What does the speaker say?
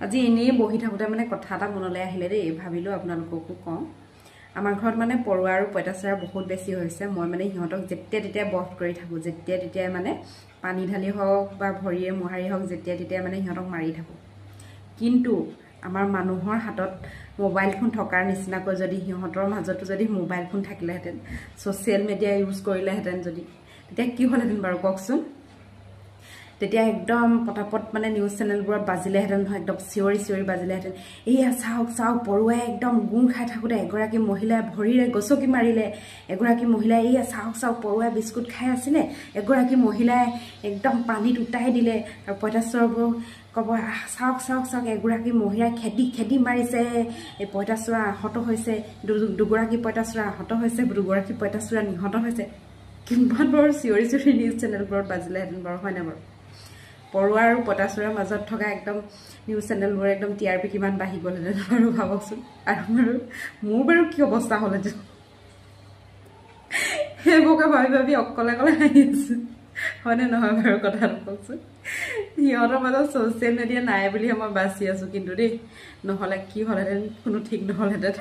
আজি এনেই বহি থাকোঁতে মানে কথা এটা মনলৈ আহিলে দেই, ভাবিলোঁ আপোনালোককো কওঁ। আমাৰ ঘৰত মানে পৰুৱা আৰু পঁইতাচোৰা বহুত বেছি হৈছে। মই মানে সিহঁতক যেতিয়া তেতিয়া বধ কৰি থাকোঁ, যেতিয়া তেতিয়াই মানে পানী ঢালি হওক বা ভৰিয়ে মোহাৰি হওক, যেতিয়া তেতিয়াই মানে সিহঁতক মাৰি থাকোঁ। কিন্তু আমাৰ মানুহৰ হাতত মোবাইল ফোন থকাৰ নিচিনাকৈ যদি সিহঁতৰ মাজতো যদি মোবাইল ফোন থাকিলেহেঁতেন, ছ'চিয়েল মিডিয়া ইউজ কৰিলেহেঁতেন যদি, তেতিয়া কি হ'লহেঁতেন বাৰু কওকচোন? তেতিয়া একদম পটাপট মানে নিউজ চেনেলবোৰত বাজিলেহেঁতেন নহয়, একদম চিঞৰি চিঞৰি বাজিলেহেঁতেন। এয়া চাওক চাওক, পৰুৱাই একদম গুণ খাই থাকোঁতে এগৰাকী মহিলাই ভৰিৰে গচকি মাৰিলে, এগৰাকী মহিলাই এয়া চাওক চাওক পৰুৱাই বিস্কুট খাই আছিলে, এগৰাকী মহিলাই একদম পানীত উটাই দিলে। আৰু পঁইতাচোৰাবোৰ ক'ব চাওক চাওক চাওক, এগৰাকী মহিলাই খেদি খেদি মাৰিছে, এই পঁইতাচোৰা আহত হৈছে, দুগৰাকী পঁইতাচোৰা আহত হৈছে, দুগৰাকী পঁইতাচোৰা নিহত হৈছে। কিমান বাৰু চিঞৰি চিঞৰি নিউজ চেনেলবোৰত বাজিলেহেঁতেন বাৰু, হয়নে বাৰু? পৰুৱা আৰু পঁইতাচোৰাৰ মাজত থকা একদম নিউজ চেনেলবোৰ একদম TRP কিমান বাঢ়ি গ'লহেঁতেন বাৰু ভাবকচোন। আৰু মোৰ বাৰু কি অৱস্থা হ'লহেঁতেন, সেইবোৰকে ভাবি ভাবি অকলে অকলে হাঁহি আছোঁ, হয়নে নহয় বাৰু? কথাটো কওকচোন। সিহঁতৰ মাজত ছ'চিয়েল মিডিয়া নাই বুলিহে মই বাচি আছোঁ, কিন্তু দেই নহ'লে কি হ'লহেঁতেন কোনো ঠিক নহ'লহেঁতেন।